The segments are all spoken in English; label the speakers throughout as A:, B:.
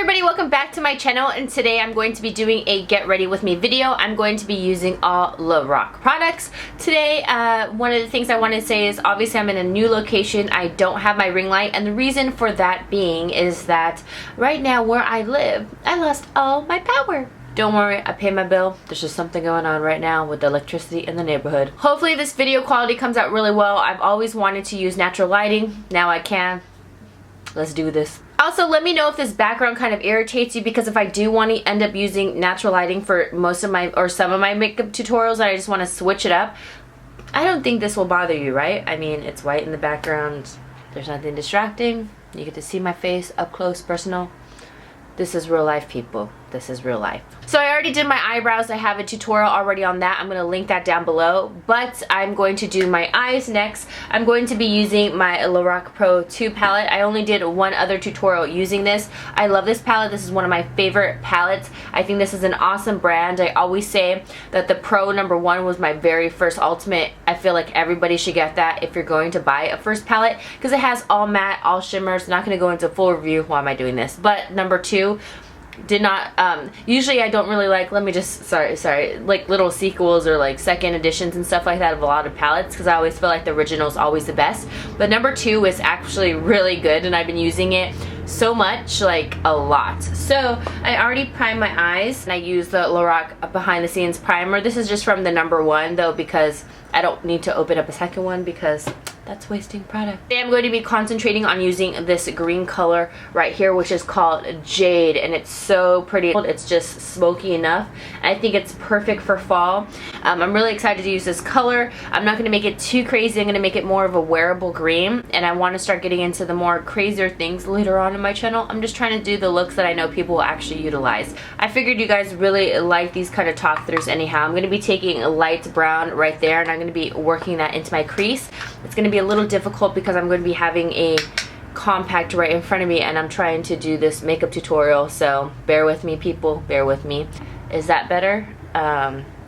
A: everybody, welcome back to my channel, and today I'm going to be doing a get ready with me video. I'm going to be using all Lorac products. Today, one of the things I want to say is obviously I'm in a new location. I don't have my ring light, and the reason for that being is that right now where I live, I lost all my power. Don't worry, I pay my bill. There's just something going on right now with the electricity in the neighborhood. Hopefully this video quality comes out really well. I've always wanted to use natural lighting. Now I can. Let's do this. Also, let me know if this background kind of irritates you, because if I do want to end up using natural lighting for most of my, or some of my makeup tutorials, and I just want to switch it up, I don't think this will bother you, right? I mean, it's white in the background. There's nothing distracting. You get to see my face up close, personal. This is real life, people. This is real life. So I already did my eyebrows. I have a tutorial already on that. I'm going to link that down below. But I'm going to do my eyes next. I'm going to be using my Lorac Pro 2 palette. I only did one other tutorial using this. I love this palette. This is one of my favorite palettes. I think this is an awesome brand. I always say that the Pro #1 was my very first ultimate. I feel like everybody should get that if you're going to buy a first palette, because it has all matte, all shimmers. Not going to go into full review. Why am I doing this? But #2, did not usually I don't really like, let me just sorry like little sequels or like second editions and stuff like that of a lot of palettes, because I always feel like the original is always the best. But #2 is actually really good, and I've been using it so much, like a lot. So I already primed my eyes, and I use the Lorac behind the scenes primer. This is just from the #1 though, because I don't need to open up a second one because that's wasting product. Today I'm going to be concentrating on using this green color right here, which is called Jade, and it's so pretty. It's just smoky enough. I think it's perfect for fall. I'm really excited to use this color. I'm not going to make it too crazy. I'm going to make it more of a wearable green, and I want to start getting into the more crazier things later on in my channel. I'm just trying to do the looks that I know people will actually utilize. I figured you guys really like these kind of talk throughs anyhow. I'm going to be taking a light brown right there, and I'm going to be working that into my crease. It's going to be a little difficult because I'm going to be having a compact right in front of me, and I'm trying to do this makeup tutorial, so bear with me, people, bear with me. Is that better?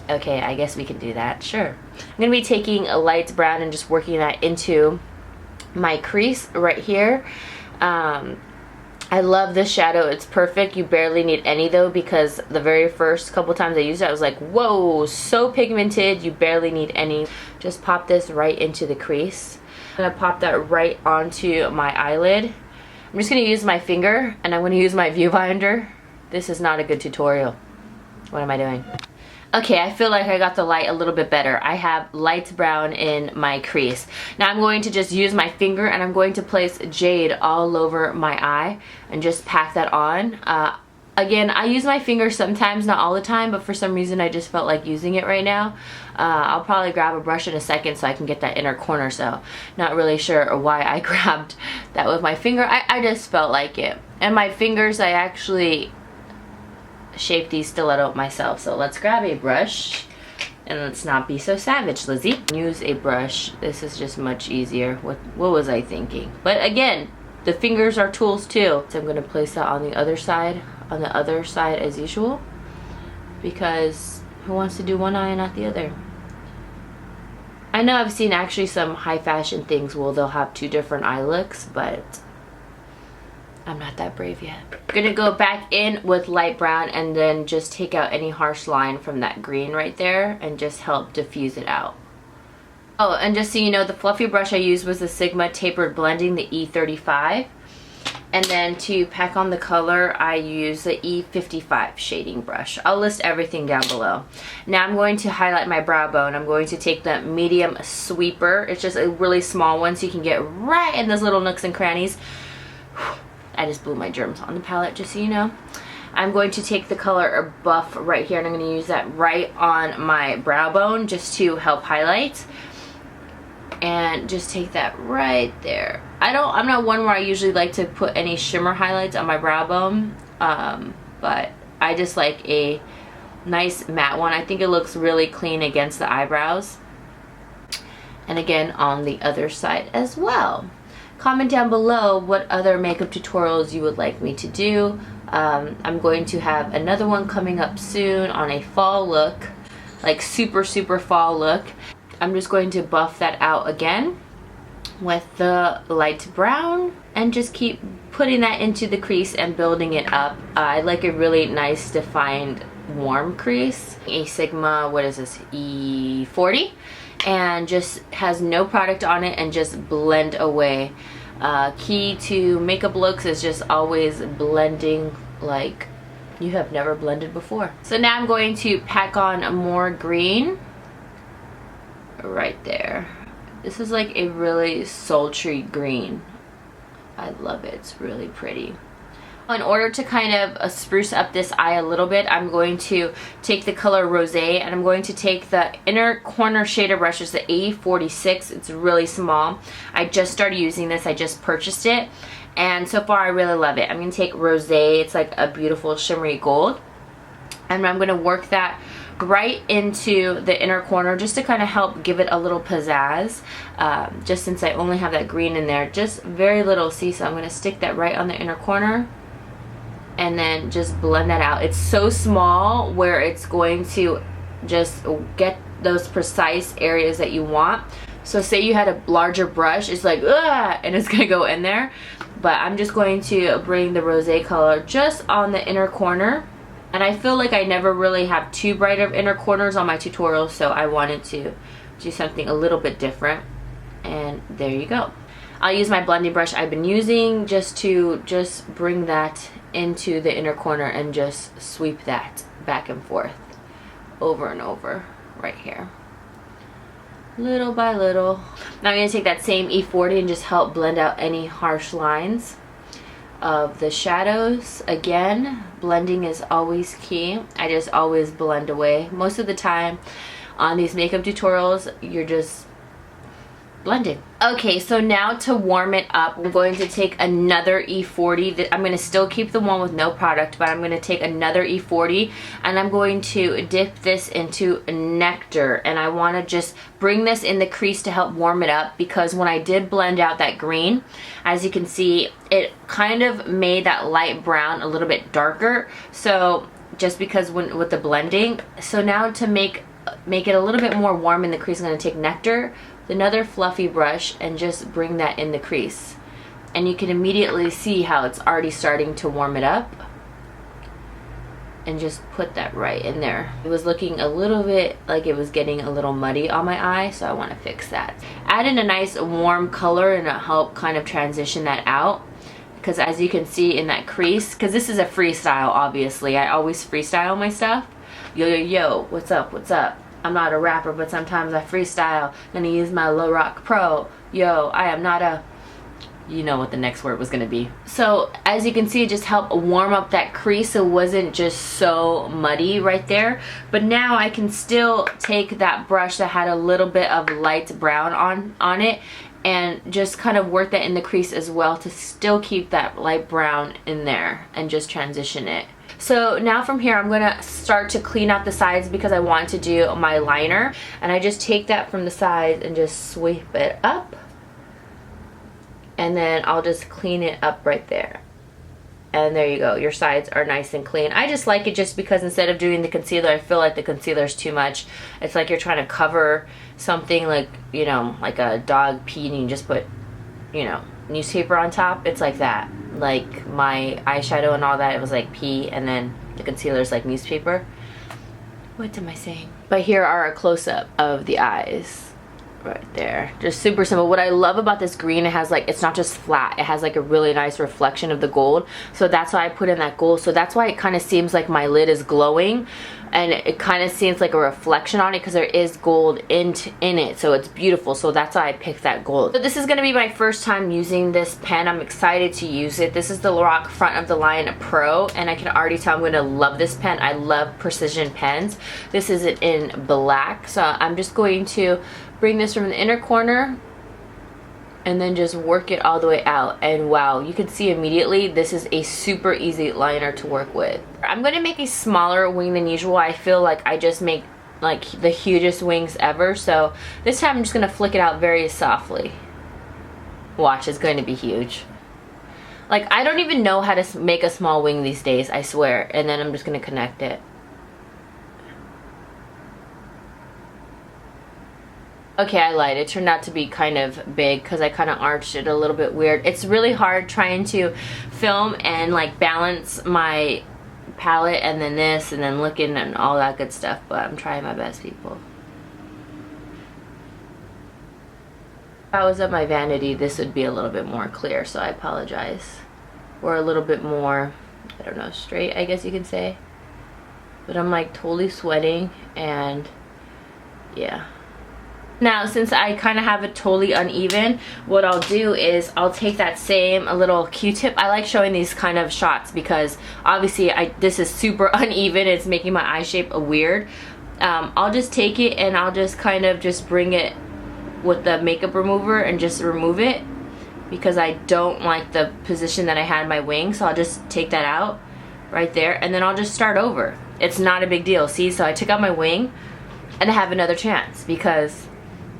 A: Okay, I guess we can do that, sure. I'm going to be taking a light brown and just working that into my crease right here. I love this shadow. It's perfect. You barely need any though, because the very first couple times I used it, I was like, whoa, so pigmented. You barely need any. Just pop this right into the crease. I'm going to pop that right onto my eyelid. I'm just going to use my finger, and I'm going to use my viewfinder. This is not a good tutorial. What am I doing? Okay, I feel like I got the light a little bit better. I have light brown in my crease. Now I'm going to just use my finger, and I'm going to place Jade all over my eye and just pack that on. Again, I use my finger sometimes, not all the time, but for some reason I just felt like using it right now. I'll probably grab a brush in a second so I can get that inner corner, so not really sure why I grabbed that with my finger. I just felt like it. And my fingers, I actually shape these stiletto myself. So let's grab a brush, and let's not be so savage, Lizzy. Use a brush. This is just much easier. What was I thinking? But again, the fingers are tools too. So I'm going to place that on the other side as usual, because who wants to do one eye and not the other? I know I've seen actually some high fashion things where they'll have two different eye looks, but I'm not that brave yet. I'm gonna go back in with light brown and then just take out any harsh line from that green right there and just help diffuse it out. Oh, and just so you know, the fluffy brush I used was the Sigma Tapered Blending, the E35. And then to pack on the color, I use the E55 shading brush. I'll list everything down below. Now I'm going to highlight my brow bone. I'm going to take the medium sweeper. It's just a really small one, so you can get right in those little nooks and crannies. I just blew my germs on the palette, just so you know. I'm going to take the color Buff right here, and I'm going to use that right on my brow bone just to help highlight. And just take that right there. I'm not one where I usually like to put any shimmer highlights on my brow bone, but I just like a nice matte one. I think it looks really clean against the eyebrows. And again, on the other side as well. Comment down below what other makeup tutorials you would like me to do. I'm going to have another one coming up soon on a fall look, like super fall look. I'm just going to buff that out again with the light brown and just keep putting that into the crease and building it up. I like a really nice defined warm crease. A Sigma, what is this, E40, and just has no product on it and just blend away. Key to makeup looks is just always blending like you have never blended before. So now I'm going to pack on more green right there. This is like a really sultry green. I love it. It's really pretty. In order to kind of spruce up this eye a little bit, I'm going to take the color Rosé, and I'm going to take the inner corner shader brush. It's the A46. It's really small. I just started using this. I just purchased it, and so far I really love it. I'm going to take Rosé. It's like a beautiful shimmery gold, and I'm going to work that right into the inner corner just to kind of help give it a little pizzazz. Just since I only have that green in there, just very little. See, so I'm going to stick that right on the inner corner and then just blend that out. It's so small where it's going to just get those precise areas that you want. So say you had a larger brush, it's like ugh, and it's gonna go in there, but I'm just going to bring the rosé color just on the inner corner. And I feel like I never really have too bright of inner corners on my tutorials, so I wanted to do something a little bit different. And there you go. I'll use my blending brush I've been using just to bring that into the inner corner and just sweep that back and forth over and over right here, little by little. Now I'm going to take that same E40 and just help blend out any harsh lines of the shadows. Again, blending is always key. I just always blend away. Most of the time on these makeup tutorials, you're just blending. Okay, so now to warm it up, I'm going to take another E40. I'm going to still keep the one with no product, but I'm going to take another E40 and I'm going to dip this into Nectar, and I want to just bring this in the crease to help warm it up, because when I did blend out that green, as you can see, it kind of made that light brown a little bit darker. So just because with the blending, so now to make it a little bit more warm in the crease, I'm going to take Nectar, another fluffy brush, and just bring that in the crease, and you can immediately see how it's already starting to warm it up, and just put that right in there. It was looking a little bit like it was getting a little muddy on my eye, so I want to fix that. Add in a nice warm color and it'll help kind of transition that out, because as you can see in that crease, because this is a freestyle, obviously I always freestyle my stuff. Yo yo yo, what's up, what's up? I'm not a rapper, but sometimes I freestyle. Gonna use my Lorac Pro. Yo, I am not a... You know what the next word was gonna be. So as you can see, it just helped warm up that crease so it wasn't just so muddy right there. But now I can still take that brush that had a little bit of light brown on it and just kind of work that in the crease as well to still keep that light brown in there and just transition it. So now from here I'm going to start to clean out the sides because I want to do my liner, and I just take that from the sides and just sweep it up, and then I'll just clean it up right there. And there you go, your sides are nice and clean. I just like it just because instead of doing the concealer, I feel like the concealer is too much. It's like you're trying to cover something like, you know, like a dog peed and you just put, you know, newspaper on top. It's like that. Like my eyeshadow and all that, it was like pee, and then the concealer is like newspaper. What am I saying? But here are a close-up of the eyes right there. Just super simple. What I love about this green, it has like, it's not just flat, it has like a really nice reflection of the gold, so that's why I put in that gold. So that's why it kind of seems like my lid is glowing, and it kind of seems like a reflection on it because there is gold in it, so it's beautiful. So that's why I picked that gold. So this is going to be my first time using this pen. I'm excited to use it. This is the Lorac Front of the Line Pro, and I can already tell I'm going to love this pen. I love precision pens. This is in black, so I'm just going to bring this from the inner corner and then just work it all the way out, and wow, you can see immediately this is a super easy liner to work with. I'm going to make a smaller wing than usual. I feel like I just make like the hugest wings ever, so this time I'm just going to flick it out very softly. Watch, it's going to be huge. Like, I don't even know how to make a small wing these days, I swear. And then I'm just going to connect it. Okay, I lied. It turned out to be kind of big because I kind of arched it a little bit weird. It's really hard trying to film and like balance my palette and then this and then looking and all that good stuff, but I'm trying my best, people. If I was at my vanity, this would be a little bit more clear, so I apologize. Or a little bit more, I don't know, straight, I guess you can say. But I'm like totally sweating and yeah. Now, since I kind of have it totally uneven, what I'll do is I'll take that same little Q-tip. I like showing these kind of shots because obviously this is super uneven. It's making my eye shape weird. I'll just take it and I'll just kind of just bring it with the makeup remover and just remove it because I don't like the position that I had my wing. So I'll just take that out right there and then I'll just start over. It's not a big deal. See, so I took out my wing and I have another chance because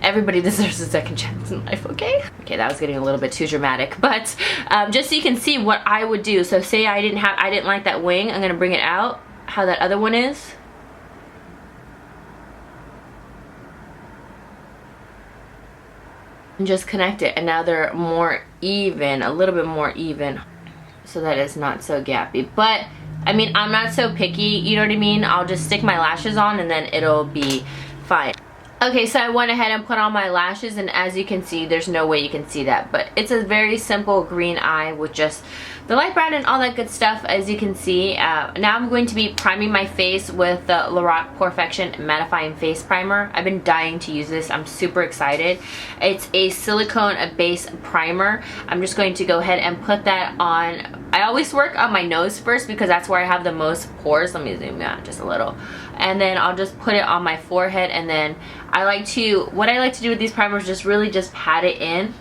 A: everybody deserves a second chance in life, okay? Okay, that was getting a little bit too dramatic, but just so you can see what I would do. So say I didn't like that wing, I'm gonna bring it out, how that other one is. And just connect it, and now they're more even, a little bit more even, so that it's not so gappy. But, I mean, I'm not so picky, you know what I mean? I'll just stick my lashes on and then it'll be fine. Okay, so I went ahead and put on my lashes, and as you can see, there's no way you can see that, but it's a very simple green eye with just the light brown and all that good stuff, as you can see. Now I'm going to be priming my face with the Lorac Perfection Mattifying Face Primer. I've been dying to use this. I'm super excited. It's a silicone base primer. I'm just going to go ahead and put that on. I always work on my nose first because that's where I have the most pores. Let me zoom out just a little. And then I'll just put it on my forehead, and then what I like to do with these primers is really just pat it in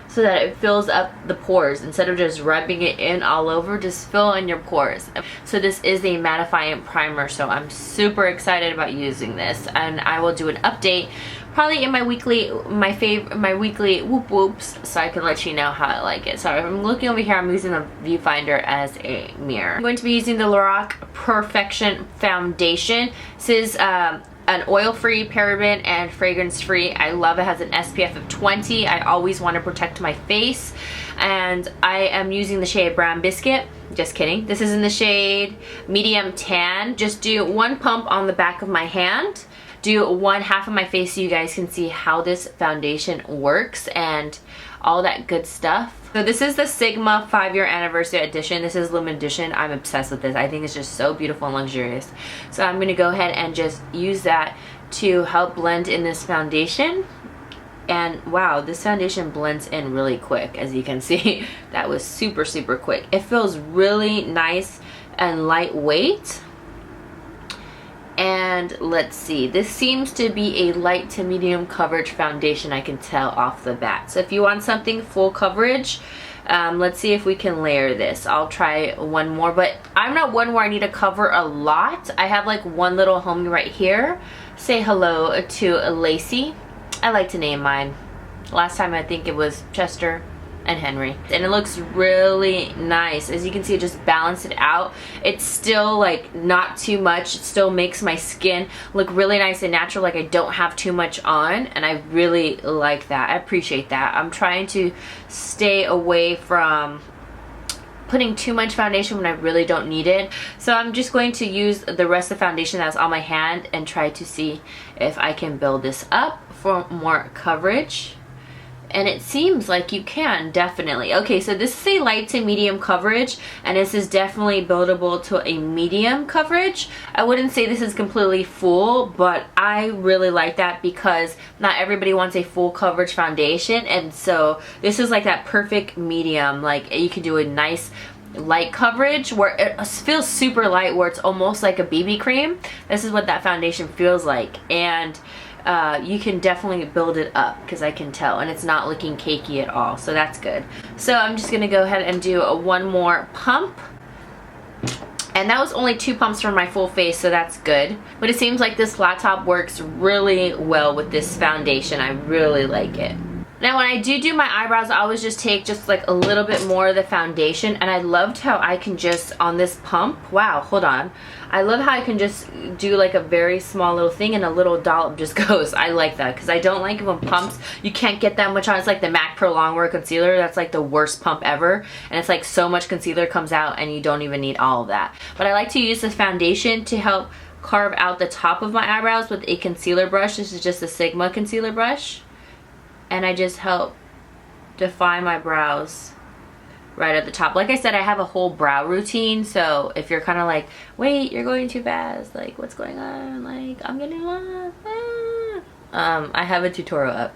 A: so that it fills up the pores. Instead of just rubbing it in all over, just fill in your pores. So this is a mattifying primer, so I'm super excited about using this, and I will do an update probably in my weekly whoop whoops, so I can let you know how I like it. So if I'm looking over here, I'm using the viewfinder as a mirror. I'm going to be using the Lorac Perfection Foundation. This is an oil-free, paraben, and fragrance-free. I love it. It has an SPF of 20. I always want to protect my face. And I am using the shade Brown Biscuit. Just kidding. This is in the shade Medium Tan. Just do one pump on the back of my hand. Do one half of my face so you guys can see how this foundation works and all that good stuff. So this is the Sigma 5-year anniversary edition. This is limited edition. I'm obsessed with this. I think it's just so beautiful and luxurious. So I'm going to go ahead and just use that to help blend in this foundation. And wow, this foundation blends in really quick, as you can see. That was super, super quick. It feels really nice and lightweight. And let's see, this seems to be a light to medium coverage foundation, I can tell off the bat. So if you want something full coverage, let's see if we can layer this. I'll try one more, but I'm not one where I need to cover a lot. I have like one little homie right here. Say hello to Lacey. I like to name mine. Last time I think it was Chester and Henry, and it looks really nice. As you can see, it just balanced it out. It's still like not too much. It still makes my skin look really nice and natural, like I don't have too much on, and I really like that. I appreciate that. I'm trying to stay away from putting too much foundation when I really don't need it. So I'm just going to use the rest of the foundation that's on my hand and try to see if I can build this up for more coverage. And it seems like you can, definitely. Okay, so this is a light to medium coverage, and this is definitely buildable to a medium coverage. I wouldn't say this is completely full, but I really like that because not everybody wants a full coverage foundation, and so this is like that perfect medium. Like you can do a nice light coverage where it feels super light, where it's almost like a BB cream. This is what that foundation feels like, and you can definitely build it up because I can tell, and it's not looking cakey at all, so that's good. So I'm just gonna go ahead and do one more pump, and that was only 2 pumps for my full face, so that's good. But it seems like this flat top works really well with this foundation. I really like it. Now when I do my eyebrows, I always just take just like a little bit more of the foundation, and I loved how I can just, on this pump, wow, hold on. I love how I can just do like a very small little thing and a little dollop just goes. I like that because I don't like it when pumps, you can't get that much on. It's like the MAC Pro Longwear Concealer. That's like the worst pump ever. And it's like so much concealer comes out and you don't even need all of that. But I like to use this foundation to help carve out the top of my eyebrows with a concealer brush. This is just a Sigma concealer brush. And I just help define my brows right at the top. Like I said, I have a whole brow routine, so if you're kind of like, wait, you're going too fast, like what's going on, like I'm getting lost, I have a tutorial up.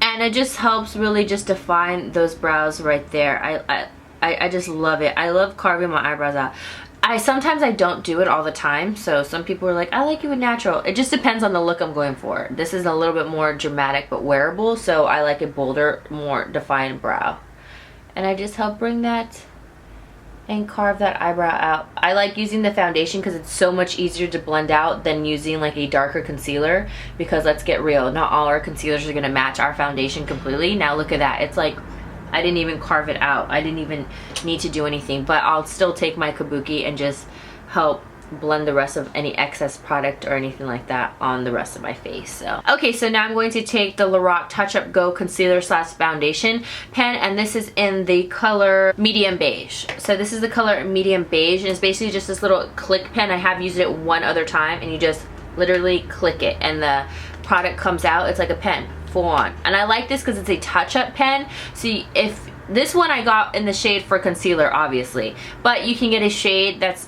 A: And it just helps really just define those brows right there. I just love it. I love carving my eyebrows out. Sometimes I don't do it all the time, so some people are like, I like it with natural. It just depends on the look I'm going for. This is a little bit more dramatic but wearable, so I like a bolder, more defined brow. And I just help bring that and carve that eyebrow out. I like using the foundation because it's so much easier to blend out than using like a darker concealer, because let's get real, not all our concealers are going to match our foundation completely. Now look at that. It's like I didn't even carve it out. I didn't even need to do anything, but I'll still take my kabuki and just help blend the rest of any excess product or anything like that on the rest of my face. So okay, so now I'm going to take the Lorac Touch Up Go concealer slash foundation pen, and this is in the color medium beige. So this is the color medium beige, and it's basically just this little click pen. I have used it one other time, and you just literally click it and the product comes out. It's like a pen, full on. And I like this because it's a touch-up pen. So if this one I got in the shade for concealer, obviously, but you can get a shade that's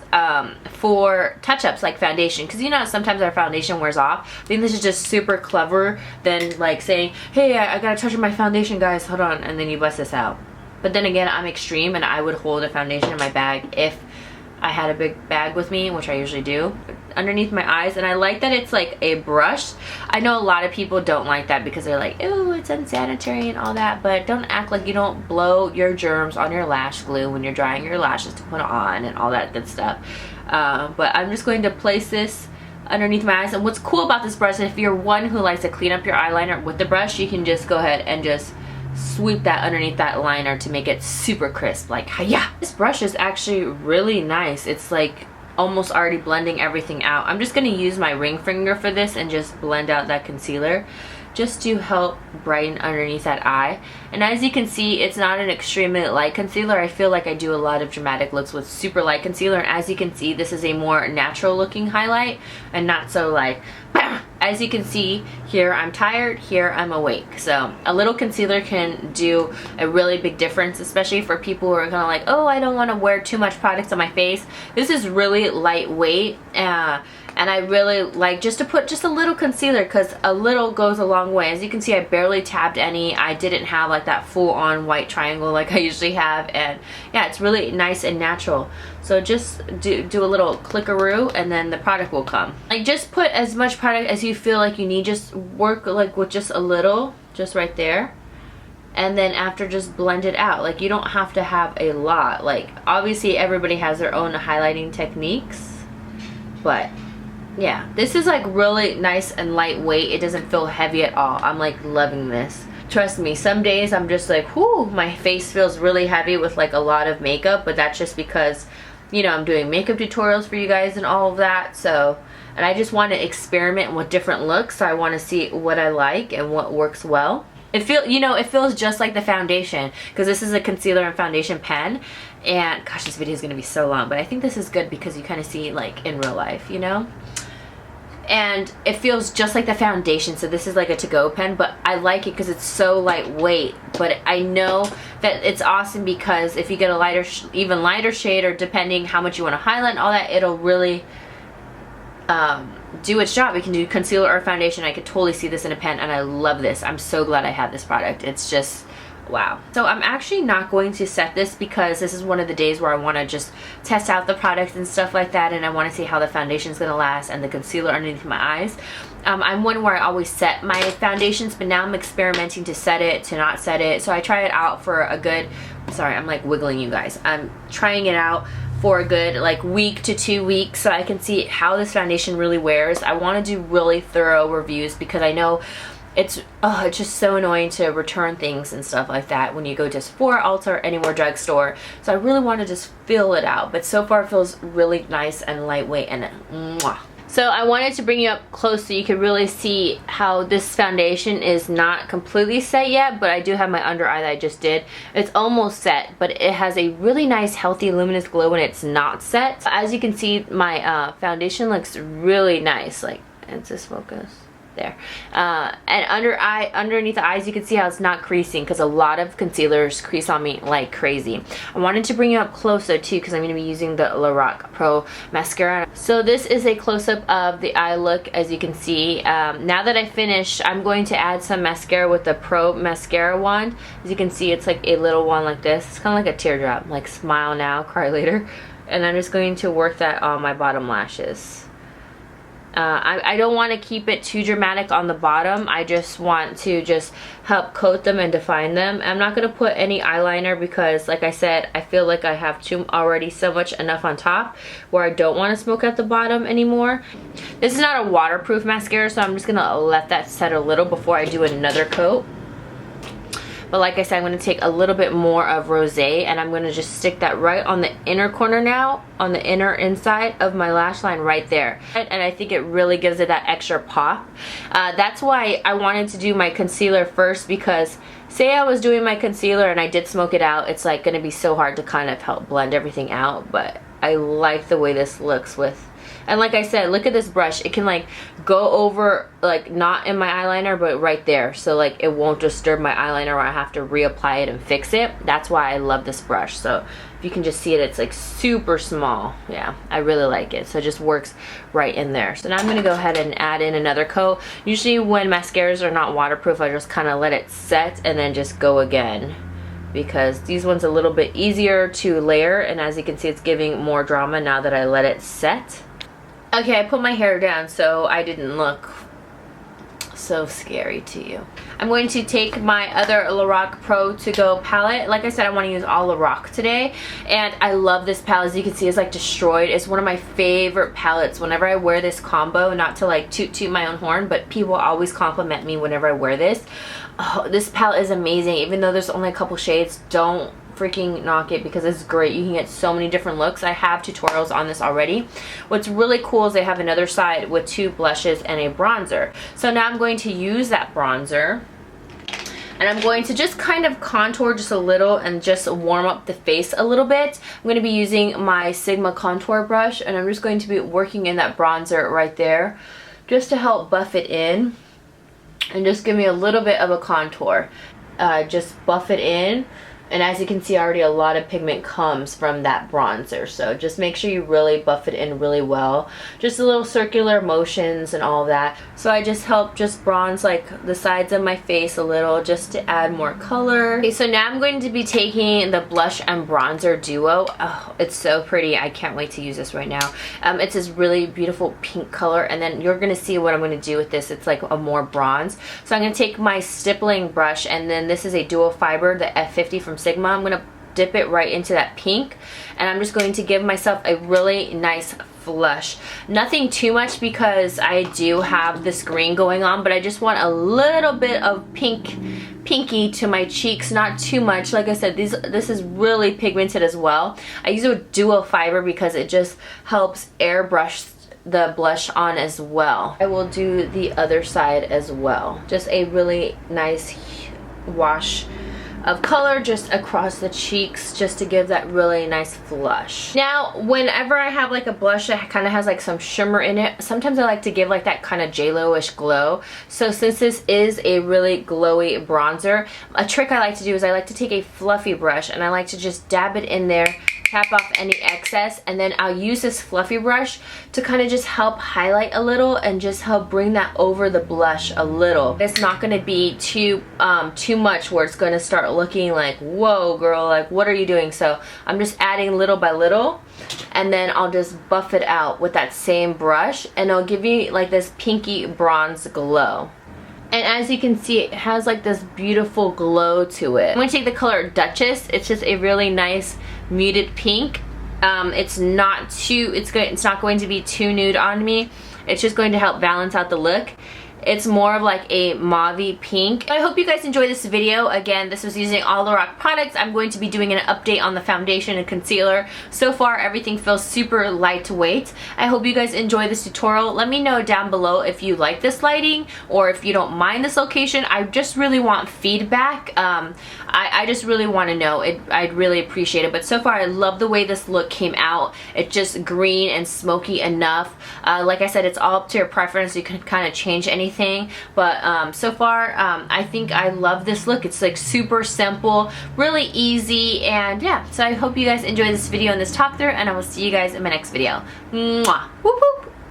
A: for touch-ups like foundation, because you know sometimes our foundation wears off. I think this is just super clever than like saying, hey, I gotta touch up my foundation, guys, hold on, and then you bust this out. But then again, I'm extreme and I would hold a foundation in my bag if I had a big bag with me, which I usually do, underneath my eyes. And I like that it's like a brush. I know a lot of people don't like that because they're like, ew, it's unsanitary and all that, but don't act like you don't blow your germs on your lash glue when you're drying your lashes to put on and all that good stuff. But I'm just going to place this underneath my eyes. And what's cool about this brush, if you're one who likes to clean up your eyeliner with the brush, you can just go ahead and just sweep that underneath that liner to make it super crisp, like hiya. This brush is actually really nice. It's like almost already blending everything out. I'm just gonna use my ring finger for this and just blend out that concealer just to help brighten underneath that eye. And as you can see, it's not an extremely light concealer. I feel like I do a lot of dramatic looks with super light concealer, and as you can see, this is a more natural looking highlight and not so like bam. As you can see here, I'm tired, here I'm awake. So a little concealer can do a really big difference, especially for people who are kind of like, oh, I don't want to wear too much products on my face. This is really lightweight, and I really like just to put just a little concealer, because a little goes a long way. As you can see, I barely tabbed any. I didn't have like that full-on white triangle like I usually have, and yeah, it's really nice and natural. So just do a little clickaroo and then the product will come. Like just put as much product as you feel like you need. Just work like with just a little, just right there. And then after, just blend it out. Like you don't have to have a lot. Like obviously everybody has their own highlighting techniques, but yeah, this is like really nice and lightweight. It doesn't feel heavy at all. I'm like loving this. Trust me, some days I'm just like, whoo, my face feels really heavy with like a lot of makeup, but that's just because, you know, I'm doing makeup tutorials for you guys and all of that. So, and I just want to experiment with different looks. So I want to see what I like and what works well. It feels just like the foundation, because this is a concealer and foundation pen. And gosh, this video is going to be so long, but I think this is good because you kind of see like in real life, you know? And it feels just like the foundation. So this is like a to-go pen, but I like it because it's so lightweight. But I know that it's awesome because if you get a lighter, even lighter shade, or depending how much you want to highlight and all that, it'll really do its job. You can do concealer or foundation. I could totally see this in a pen, and I love this. I'm so glad I have this product. It's just wow. So I'm actually not going to set this because this is one of the days where I want to just test out the product and stuff like that, and I want to see how the foundation is going to last and the concealer underneath my eyes. I'm one where I always set my foundations, but now I'm experimenting to set it, to not set it. So I try it out for a good, sorry, I'm like wiggling you guys. I'm trying it out for a good like week to 2 weeks so I can see how this foundation really wears. I want to do really thorough reviews because I know it's just so annoying to return things and stuff like that when you go to Sephora, Ulta, or any more drugstore. So I really want to just fill it out, but so far it feels really nice and lightweight and mwah. So I wanted to bring you up close so you could really see how this foundation is not completely set yet, but I do have my under eye that I just did. It's almost set, but it has a really nice, healthy, luminous glow when it's not set. So as you can see, my foundation looks really nice. Like, is this focus? There. And underneath the eyes, you can see how it's not creasing, because a lot of concealers crease on me like crazy. I wanted to bring you up close though too, because I'm going to be using the Lorac Pro mascara. So this is a close-up of the eye look, as you can see. Now that I finished, I'm going to add some mascara with the Pro mascara wand. As you can see, it's like a little one like this. It's kind of like a teardrop, like smile now, cry later. And I'm just going to work that on my bottom lashes. I don't want to keep it too dramatic on the bottom. I just want to just help coat them and define them. I'm not going to put any eyeliner because, like I said, I feel like I have already so much enough on top where I don't want to smoke at the bottom anymore. This is not a waterproof mascara, so I'm just going to let that set a little before I do another coat. But like I said, I'm going to take a little bit more of rosé, and I'm going to just stick that right on the inner corner now, on the inner inside of my lash line right there. And I think it really gives it that extra pop. That's why I wanted to do my concealer first, because say I was doing my concealer and I did smoke it out, it's like going to be so hard to kind of help blend everything out. But I like the way this looks with. And like I said, look at this brush. It can like go over, like not in my eyeliner, but right there. So like it won't disturb my eyeliner where I have to reapply it and fix it. That's why I love this brush. So if you can just see it, it's like super small. Yeah, I really like it. So it just works right in there. So now I'm going to go ahead and add in another coat. Usually when mascaras are not waterproof, I just kind of let it set and then just go again, because these ones are a little bit easier to layer, and as you can see, it's giving more drama now that I let it set. Okay, I put my hair down so I didn't look so scary to you. I'm going to take my other Lorac Pro To Go palette. Like I said, I want to use all Lorac today, and I love this palette. As you can see, it's like destroyed. It's one of my favorite palettes. Whenever I wear this combo, not to like toot my own horn, but people always compliment me whenever I wear this. Oh, this palette is amazing. Even though there's only a couple shades, don't freaking knock it, because it's great. You can get so many different looks. I have tutorials on this already. What's really cool is they have another side with 2 blushes and a bronzer. So now I'm going to use that bronzer, and I'm going to just kind of contour just a little and just warm up the face a little bit. I'm going to be using my Sigma contour brush, and I'm just going to be working in that bronzer right there just to help buff it in and just give me a little bit of a contour. Just buff it in. And as you can see, already a lot of pigment comes from that bronzer. So just make sure you really buff it in really well. Just a little circular motions and all that. So I just help just bronze like the sides of my face a little, just to add more color. Okay, so now I'm going to be taking the blush and bronzer duo. Oh, it's so pretty. I can't wait to use this right now. It's this really beautiful pink color, and then you're going to see what I'm going to do with this. It's like a more bronze. So I'm going to take my stippling brush, and then this is a dual fiber, the F50 from Sigma. I'm going to dip it right into that pink, and I'm just going to give myself a really nice flush. Nothing too much, because I do have this green going on, but I just want a little bit of pinky to my cheeks, not too much. Like I said, this is really pigmented as well. I use a dual fiber because it just helps airbrush the blush on as well. I will do the other side as well. Just a really nice wash of color just across the cheeks, just to give that really nice flush. Now, whenever I have like a blush that kind of has like some shimmer in it, sometimes I like to give like that kind of J-Lo-ish glow. So since this is a really glowy bronzer, a trick I like to do is I like to take a fluffy brush, and I like to just dab it in there, tap off any excess, and then I'll use this fluffy brush to kind of just help highlight a little and just help bring that over the blush a little. It's not going to be too much where it's going to start looking like, whoa girl, like what are you doing? So I'm just adding little by little, and then I'll just buff it out with that same brush, and it'll give you like this pinky bronze glow. And as you can see, it has like this beautiful glow to it. I'm going to take the color Duchess. It's just a really nice muted pink. It's not going to be too nude on me. It's just going to help balance out the look. It's more of like a mauve-y pink. I hope you guys enjoy this video. Again, this was using all Lorac products. I'm going to be doing an update on the foundation and concealer. So far, everything feels super lightweight. I hope you guys enjoy this tutorial. Let me know down below if you like this lighting or if you don't mind this location. I just really want feedback. I just really want to know. I'd really appreciate it. But so far, I love the way this look came out. It's just green and smoky enough. Like I said, it's all up to your preference. You can kind of change anything. But so far, I think I love this look. It's like super simple, really easy, and yeah. So I hope you guys enjoy this video and this talk through, and I will see you guys in my next video. Mwah! Whoop whoop!